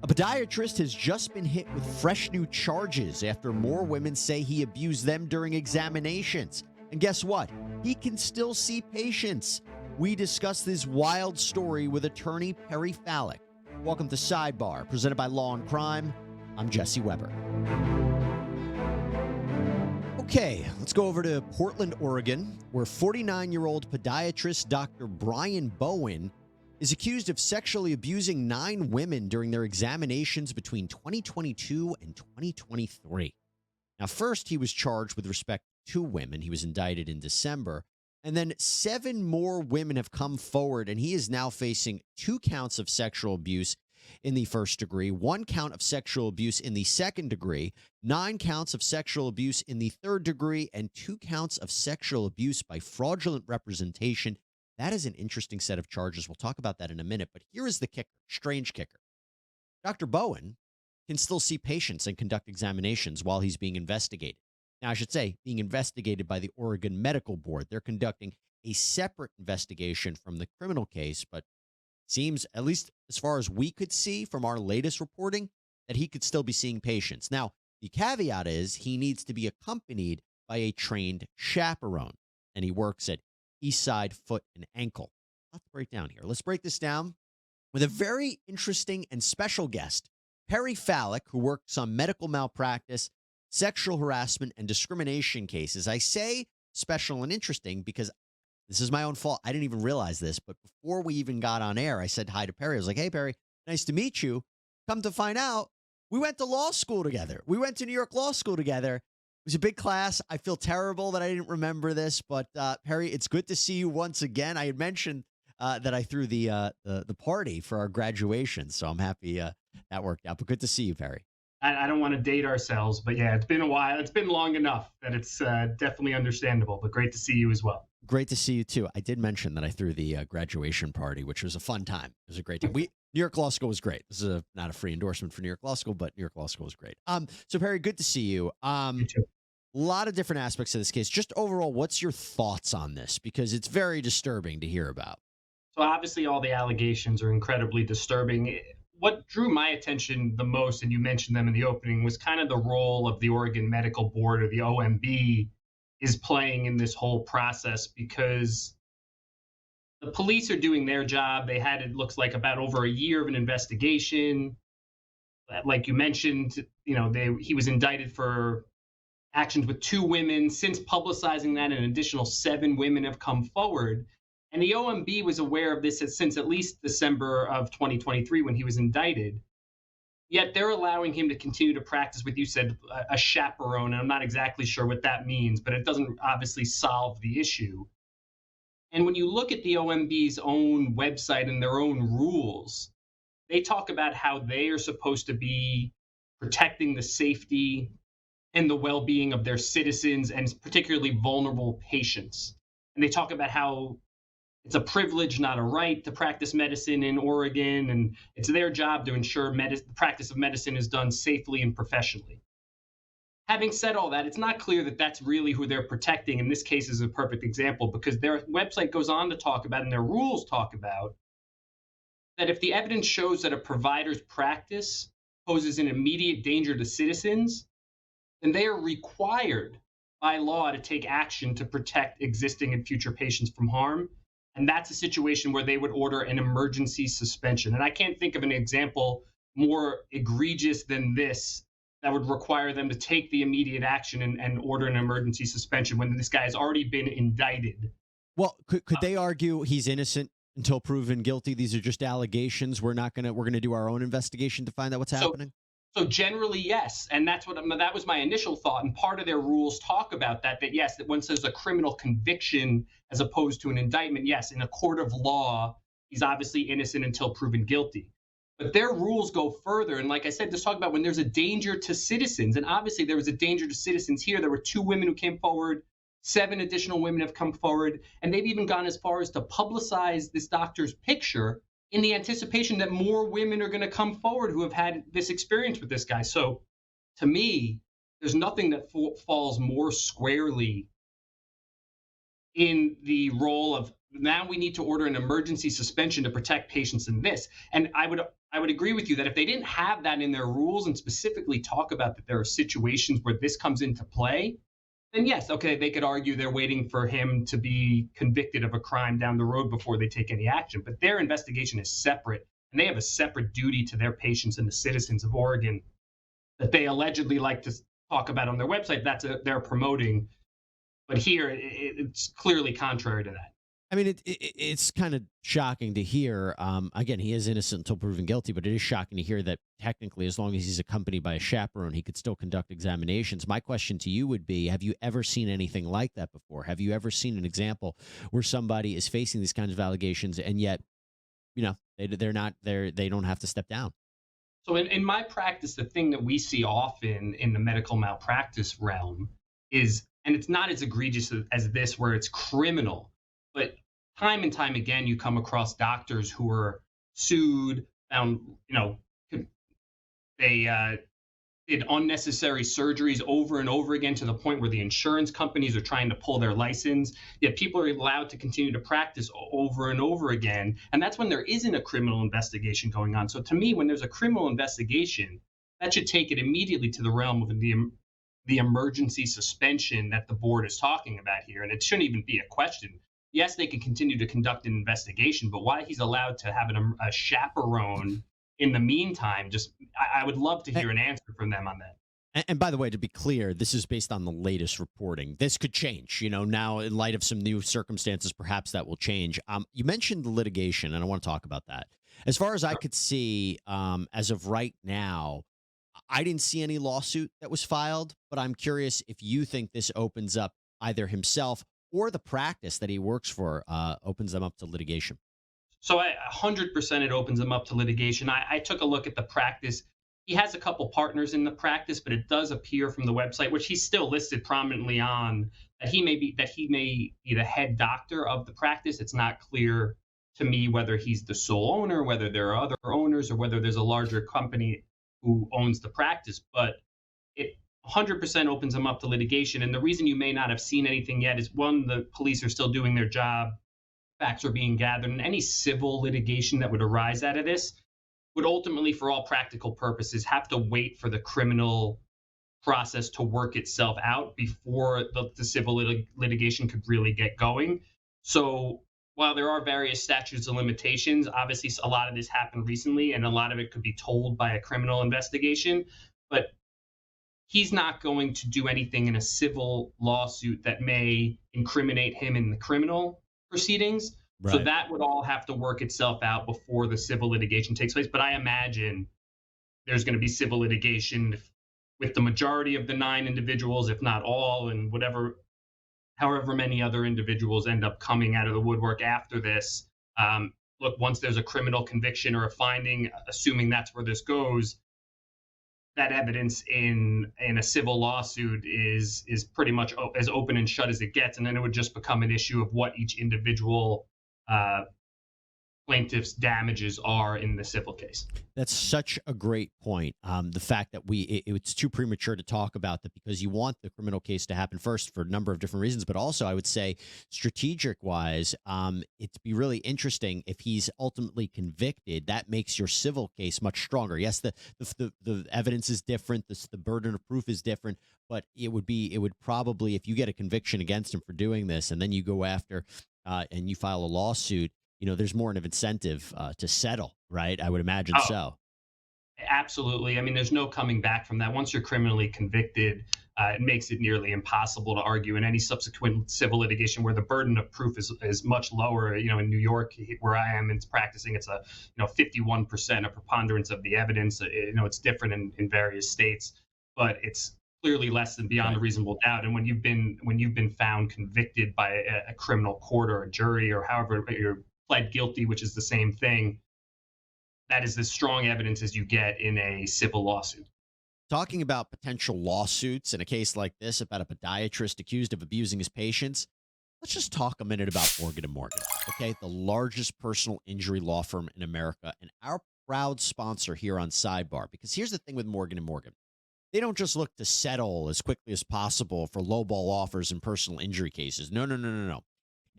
A podiatrist has just been hit with fresh new charges after more women say he abused them during examinations. And guess what? He can still see patients. We discuss this wild story with attorney Perry Fallick. Welcome to Sidebar, presented by Law&Crime. I'm Jesse Weber. Okay, let's go over to Portland, Oregon, where 49-year-old podiatrist Dr. Brian Bowen is accused of sexually abusing 9 women during their examinations between 2022 and 2023. Now, first, he was charged with respect to 2 women. He was indicted in December. And then 7 more women have come forward, and he is now facing 2 counts of sexual abuse in the first degree, 1 count of sexual abuse in the second degree, 9 counts of sexual abuse in the third degree, and 2 counts of sexual abuse by fraudulent representation. That is an interesting set of charges. We'll talk about that in a minute. But here is the kicker, strange kicker. Dr. Bowen can still see patients and conduct examinations while he's being investigated. Now, I should say, being investigated by the Oregon Medical Board. They're conducting a separate investigation from the criminal case, but seems, at least as far as we could see from our latest reporting, that he could still be seeing patients. Now, the caveat is he needs to be accompanied by a trained chaperone, and he works at East Side Foot and Ankle. Let's break down here. Let's break this down with a very interesting and special guest, Perry Fallick, who works on medical malpractice, sexual harassment, and discrimination cases. I say special and interesting because this is my own fault. I didn't even realize this, but before we even got on air, I said hi to Perry. I was like, hey, Perry, nice to meet you. Come to find out, we went to law school together. We went to New York Law School together. It was a big class. I feel terrible that I didn't remember this, but Perry, it's good to see you once again. I had mentioned that I threw the party for our graduation, so I'm happy that worked out. But good to see you, Perry. I don't want to date ourselves, but yeah, it's been a while. It's been long enough that it's definitely understandable, but great to see you as well. Great to see you, too. I did mention that I threw the graduation party, which was a fun time. It was a great time. New York Law School was great. This is not a free endorsement for New York Law School, but New York Law School was great. So, Perry, good to see you. You too. A lot of different aspects of this case. Just overall, what's your thoughts on this? Because it's very disturbing to hear about. So obviously all the allegations are incredibly disturbing. What drew my attention the most, and you mentioned them in the opening, was kind of the role of the Oregon Medical Board, or the OMB, is playing in this whole process, because the police are doing their job. They had, it looks like, about over a year of an investigation. Like you mentioned, he was indicted for actions with 2 women. Since publicizing that, an additional 7 women have come forward. And the OMB was aware of this since at least December of 2023 when he was indicted. Yet they're allowing him to continue to practice with, you said, a chaperone. And I'm not exactly sure what that means, but it doesn't obviously solve the issue. And when you look at the OMB's own website and their own rules, they talk about how they are supposed to be protecting the safety and the well-being of their citizens, and particularly vulnerable patients. And they talk about how it's a privilege, not a right, to practice medicine in Oregon, and it's their job to ensure the practice of medicine is done safely and professionally. Having said all that, it's not clear that that's really who they're protecting. And this case is a perfect example, because their website goes on to talk about, and their rules talk about, that if the evidence shows that a provider's practice poses an immediate danger to citizens, then they are required by law to take action to protect existing and future patients from harm. And that's a situation where they would order an emergency suspension. And I can't think of an example more egregious than this that would require them to take the immediate action and order an emergency suspension when this guy has already been indicted. Well, could they argue he's innocent until proven guilty? These are just allegations. We're going to do our own investigation to find out what's happening. So generally, yes. And that was my initial thought. And part of their rules talk about that yes, that once there's a criminal conviction as opposed to an indictment, yes, in a court of law, he's obviously innocent until proven guilty. But their rules go further. And like I said, just talk about when there's a danger to citizens. And obviously there was a danger to citizens here. There were 2 women who came forward. 7 additional women have come forward. And they've even gone as far as to publicize this doctor's picture in the anticipation that more women are going to come forward who have had this experience with this guy. So to me, there's nothing that falls more squarely in the role of now we need to order an emergency suspension to protect patients in this. And I would agree with you that if they didn't have that in their rules and specifically talk about that there are situations where this comes into play, then yes, okay, they could argue they're waiting for him to be convicted of a crime down the road before they take any action. But their investigation is separate, and they have a separate duty to their patients and the citizens of Oregon that they allegedly like to talk about on their website. They're promoting, but here it's clearly contrary to that. I mean, it's kind of shocking to hear. Again, he is innocent until proven guilty, but it is shocking to hear that technically, as long as he's accompanied by a chaperone, he could still conduct examinations. My question to you would be, have you ever seen anything like that before? Have you ever seen an example where somebody is facing these kinds of allegations and yet, they don't have to step down? So in my practice, the thing that we see often in the medical malpractice realm is, and it's not as egregious as this, where it's criminal, but time and time again, you come across doctors who are sued, found, they did unnecessary surgeries over and over again to the point where the insurance companies are trying to pull their license. Yet people are allowed to continue to practice over and over again. And that's when there isn't a criminal investigation going on. So to me, when there's a criminal investigation, that should take it immediately to the realm of the emergency suspension that the board is talking about here. And it shouldn't even be a question. Yes, they can continue to conduct an investigation, but why he's allowed to have a chaperone in the meantime, I would love to hear an answer from them on that. And by the way, to be clear, this is based on the latest reporting. This could change, now in light of some new circumstances, perhaps that will change. You mentioned the litigation, and I want to talk about that. As far as I could see, as of right now, I didn't see any lawsuit that was filed, but I'm curious if you think this opens up either himself or the practice that he works for, opens them up to litigation. So 100% it opens them up to litigation. I took a look at the practice. He has a couple partners in the practice, but it does appear from the website, which he's still listed prominently on, that he may be the head doctor of the practice. It's not clear to me whether he's the sole owner, whether there are other owners, or whether there's a larger company who owns the practice. But it 100% opens them up to litigation. And the reason you may not have seen anything yet is, one, the police are still doing their job. Facts are being gathered, and any civil litigation that would arise out of this would ultimately, for all practical purposes, have to wait for the criminal process to work itself out before the civil litigation could really get going. So while there are various statutes of limitations, obviously a lot of this happened recently, and a lot of it could be told by a criminal investigation, but he's not going to do anything in a civil lawsuit that may incriminate him in the criminal proceedings. Right. So that would all have to work itself out before the civil litigation takes place. But I imagine there's going to be civil litigation with the majority of the 9 individuals, if not all, and however many other individuals end up coming out of the woodwork after this. Look, once there's a criminal conviction or a finding, assuming that's where this goes, that evidence in a civil lawsuit is pretty much as open and shut as it gets, and then it would just become an issue of what each individual plaintiff's damages are in the civil case. That's such a great point. The fact that it's too premature to talk about that, because you want the criminal case to happen first for a number of different reasons, but also I would say strategic wise, it'd be really interesting if he's ultimately convicted. That makes your civil case much stronger. Yes, the evidence is different, the burden of proof is different, but it would probably, if you get a conviction against him for doing this and then you go after and you file a lawsuit, there's more of an incentive to settle, right? I would imagine so. Absolutely. I mean, there's no coming back from that. Once you're criminally convicted, it makes it nearly impossible to argue in any subsequent civil litigation where the burden of proof is much lower. In New York, where I am, it's practicing, it's 51% a preponderance of the evidence. It's different in various states, but it's clearly less than beyond a reasonable doubt. And when you've been found convicted by a criminal court or a jury or however you're pled guilty, which is the same thing, that is as strong evidence as you get in a civil lawsuit. Talking about potential lawsuits in a case like this about a podiatrist accused of abusing his patients, let's just talk a minute about Morgan & Morgan, okay? The largest personal injury law firm in America and our proud sponsor here on Sidebar. Because here's the thing with Morgan & Morgan. They don't just look to settle as quickly as possible for lowball offers in personal injury cases. No.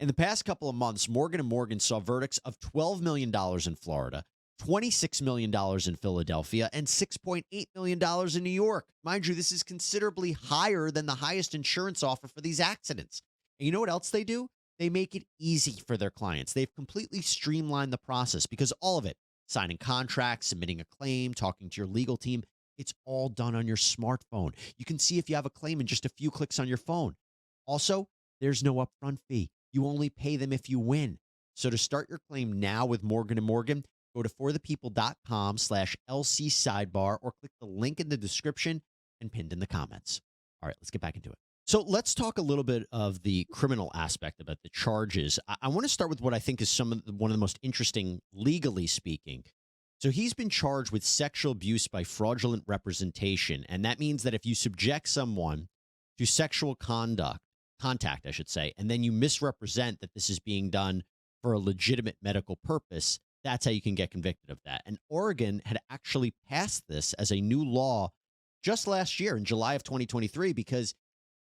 In the past couple of months, Morgan & Morgan saw verdicts of $12 million in Florida, $26 million in Philadelphia, and $6.8 million in New York. Mind you, this is considerably higher than the highest insurance offer for these accidents. And you know what else they do? They make it easy for their clients. They've completely streamlined the process because all of it, signing contracts, submitting a claim, talking to your legal team, it's all done on your smartphone. You can see if you have a claim in just a few clicks on your phone. Also, there's no upfront fee. You only pay them if you win. So to start your claim now with Morgan & Morgan, go to forthepeople.com/LC sidebar or click the link in the description and pinned in the comments. All right, let's get back into it. So let's talk a little bit of the criminal aspect about the charges. I want to start with what I think is one of the most interesting, legally speaking. So he's been charged with sexual abuse by fraudulent representation. And that means that if you subject someone to sexual contact, I should say, and then you misrepresent that this is being done for a legitimate medical purpose, that's how you can get convicted of that. And Oregon had actually passed this as a new law just last year in July of 2023, because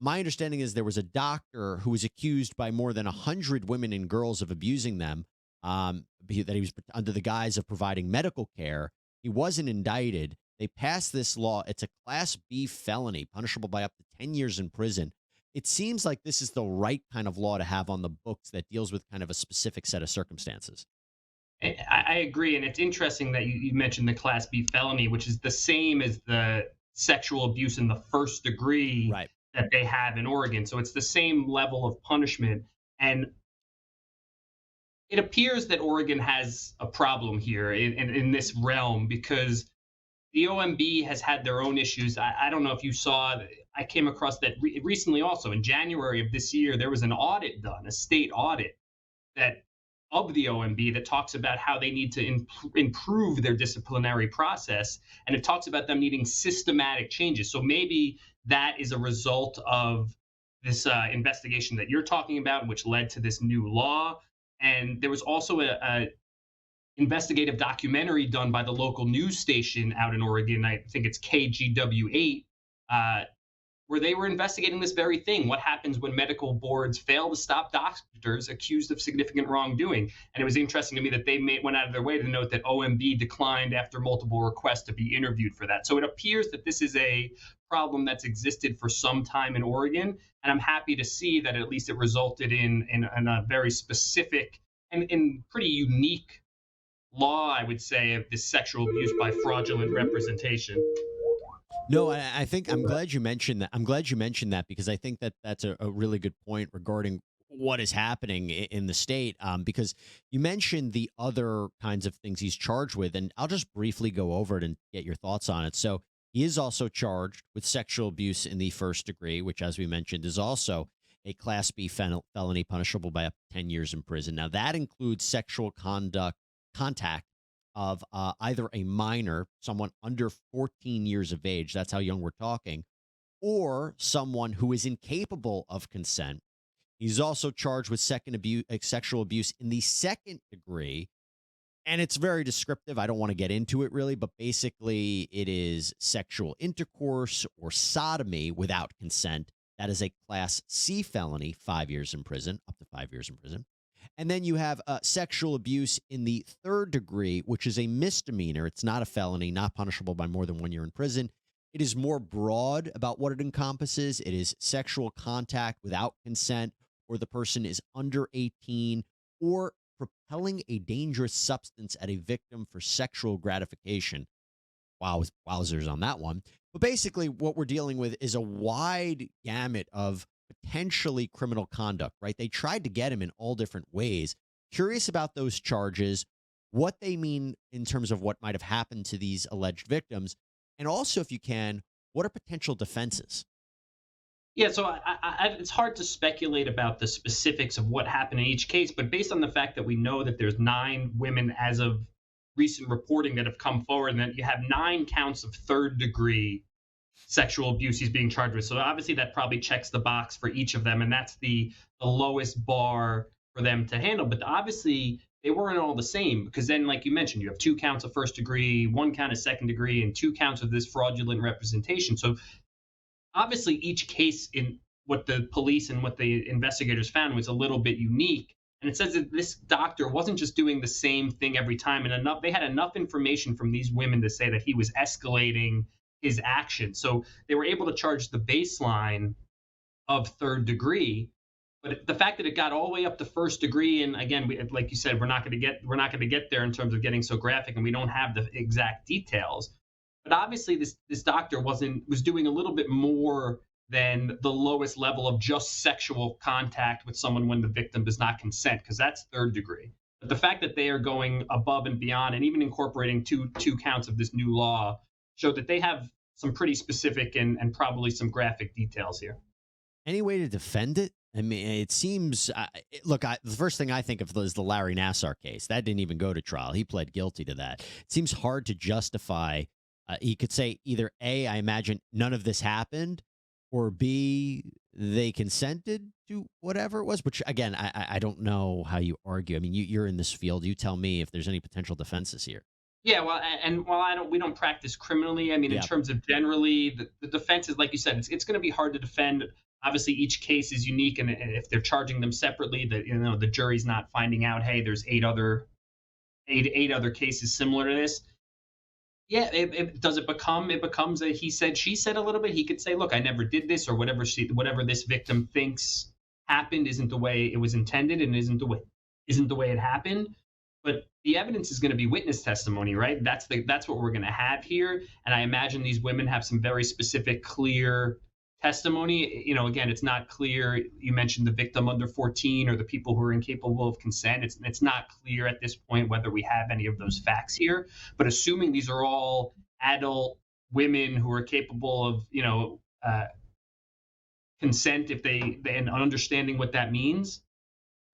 my understanding is there was a doctor who was accused by more than 100 women and girls of abusing them, that he was under the guise of providing medical care. He wasn't indicted. They passed this law. It's a Class B felony, punishable by up to 10 years in prison. It seems like this is the right kind of law to have on the books that deals with kind of a specific set of circumstances. I agree. And it's interesting that you mentioned the Class B felony, which is the same as the sexual abuse in the first degree Right. that they have in Oregon. So it's the same level of punishment. And it appears that Oregon has a problem here in this realm because the OMB has had their own issues. I don't know if you saw, I came across that recently also. In January of this year, there was an audit done, a state audit that of the OMB that talks about how they need to improve their disciplinary process. And it talks about them needing systematic changes. So maybe that is a result of this investigation that you're talking about, which led to this new law. And there was also a investigative documentary done by the local news station out in Oregon. I think it's KGW8, where they were investigating this very thing. What happens when medical boards fail to stop doctors accused of significant wrongdoing? And it was interesting to me that they went out of their way to note that OMB declined after multiple requests to be interviewed for that. So it appears that this is a problem that's existed for some time in Oregon. And I'm happy to see that at least it resulted in a very specific and pretty unique law, I would say, of this sexual abuse by fraudulent representation. No, I think I'm glad you mentioned that. I'm glad you mentioned that because I think that that's a really good point regarding what is happening in the state. Because you mentioned the other kinds of things he's charged with, and I'll just briefly go over it and get your thoughts on it. So he is also charged with sexual abuse in the first degree, which, as we mentioned, is also a Class B felony punishable by up to 10 years in prison. Now, that includes sexual contact of either a minor, someone under 14 years of age, that's how young we're talking, or someone who is incapable of consent. He's also charged with sexual abuse in the second degree, and it's very descriptive. I don't want to get into it really, but basically it is sexual intercourse or sodomy without consent. That is a Class C felony, 5 years in prison, up to 5 years in prison. And then you have sexual abuse in the third degree, which is a misdemeanor. It's not a felony, not punishable by more than 1 year in prison. It is more broad about what it encompasses. It is sexual contact without consent, or the person is under 18, or propelling a dangerous substance at a victim for sexual gratification. Wow, wowzers on that one. But basically, what we're dealing with is a wide gamut of potentially criminal conduct, right? They tried to get him in all different ways. Curious about those charges, what they mean in terms of what might have happened to these alleged victims, and also, if you can, what are potential defenses? Yeah, so it's hard to speculate about the specifics of what happened in each case, but based on the fact that we know that there's 9 women as of recent reporting that have come forward, and that you have 9 counts of third degree sexual abuse he's being charged with. So obviously that probably checks the box for each of them, and that's the lowest bar for them to handle. But obviously they weren't all the same, because then, like you mentioned, you have 2 counts of first degree, 1 count of second degree, and 2 counts of this fraudulent representation. So obviously each case what the police and what the investigators found was a little bit unique. And it says that this doctor wasn't just doing the same thing every time, and they had enough information from these women to say that he was escalating his action. So they were able to charge the baseline of third degree. But the fact that it got all the way up to first degree, and again, like you said, we're not going to get there in terms of getting so graphic, and we don't have the exact details. But obviously, this doctor was doing a little bit more than the lowest level of just sexual contact with someone when the victim does not consent, because that's third degree. But the fact that they are going above and beyond, and even incorporating two counts of this new law, showed that they have some pretty specific and probably some graphic details here. Any way to defend it? I mean, it seems, the first thing I think of is the Larry Nassar case. That didn't even go to trial. He pled guilty to that. It seems hard to justify. He could say either A, I imagine none of this happened, or B, they consented to whatever it was, which, again, I don't know how you argue. I mean, you're in this field. You tell me if there's any potential defenses here. Yeah, well, and while we don't practice criminally, I mean, in terms of generally, the defense is, like you said, it's going to be hard to defend. Obviously, each case is unique, and if they're charging them separately, the jury's not finding out, hey, there's eight other cases similar to this. Yeah, it becomes a he said, she said a little bit. He could say, look, I never did this, or whatever this victim thinks happened isn't the way it was intended, and isn't the way it happened. But the evidence is going to be witness testimony, right? That's what we're going to have here. And I imagine these women have some very specific, clear testimony. Again, it's not clear. You mentioned the victim under 14 or the people who are incapable of consent. It's not clear at this point whether we have any of those facts here. But assuming these are all adult women who are capable of, consent, and understanding what that means,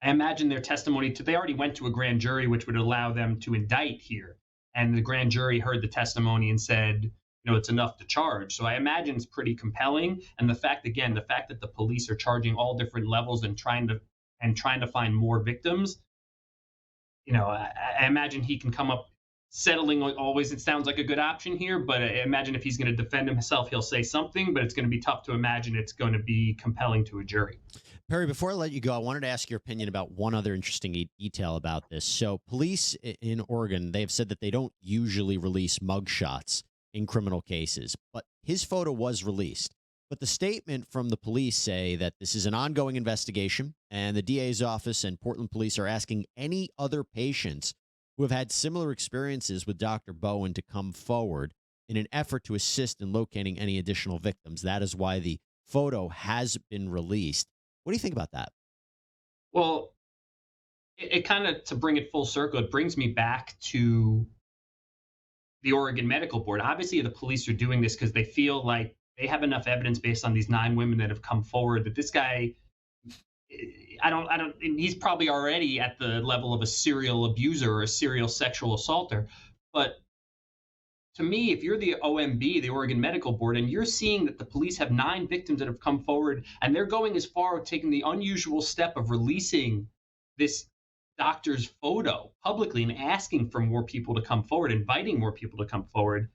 I imagine their testimony they already went to a grand jury, which would allow them to indict here. And the grand jury heard the testimony and said, it's enough to charge. So I imagine it's pretty compelling. And the fact that the police are charging all different levels and trying to find more victims, I imagine he can come up settling always. It sounds like a good option here, but I imagine if he's going to defend himself, he'll say something, but it's going to be tough to imagine it's going to be compelling to a jury. Perry, before I let you go, I wanted to ask your opinion about one other interesting detail about this. So police in Oregon, they have said that they don't usually release mugshots in criminal cases, but his photo was released. But the statement from the police say that this is an ongoing investigation, and the DA's office and Portland police are asking any other patients who have had similar experiences with Dr. Bowen to come forward in an effort to assist in locating any additional victims. That is why the photo has been released. What do you think about that? Well, it kind of, to bring it full circle, it brings me back to the Oregon Medical Board. Obviously, the police are doing this because they feel like they have enough evidence based on these 9 women that have come forward that this guy, he's probably already at the level of a serial abuser or a serial sexual assaulter. But to me, if you're the OMB, the Oregon Medical Board, and you're seeing that the police have 9 victims that have come forward, and they're going as far as taking the unusual step of releasing this doctor's photo publicly and asking for more people to come forward, inviting more people to come forward,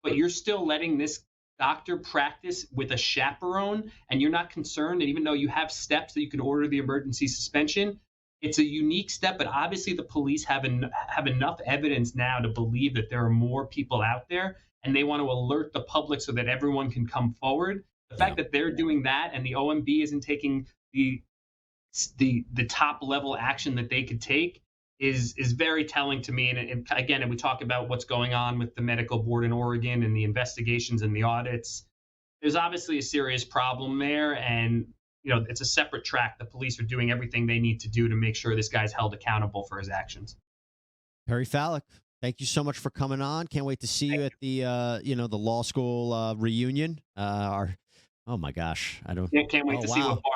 but you're still letting this doctor practice with a chaperone, and you're not concerned, and even though you have steps that you can order the emergency suspension, it's a unique step. But obviously the police have enough evidence now to believe that there are more people out there, and they want to alert the public so that everyone can come forward. The fact that they're doing that and the OMB isn't taking the top level action that they could take is very telling to me. And again, we talk about what's going on with the medical board in Oregon and the investigations and the audits. There's obviously a serious problem there, and it's a separate track. The police are doing everything they need to do to make sure this guy's held accountable for his actions. Perry Fallick, thank you so much for coming on. Can't wait to see you at the the law school reunion. Oh my gosh, Can't wait to see what bar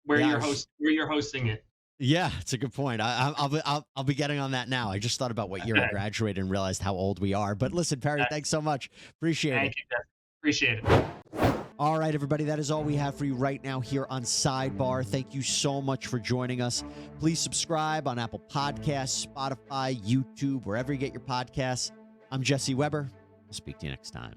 where you're hosting it. Yeah, it's a good point. I'll be getting on that now. I just thought about what year I graduated and realized how old we are. But listen, Perry, thanks so much. Appreciate it. Thank you, Jeff. Appreciate it. All right, everybody, that is all we have for you right now here on Sidebar. Thank you so much for joining us. Please subscribe on Apple Podcasts, Spotify, YouTube, wherever you get your podcasts. I'm Jesse Weber. I'll speak to you next time.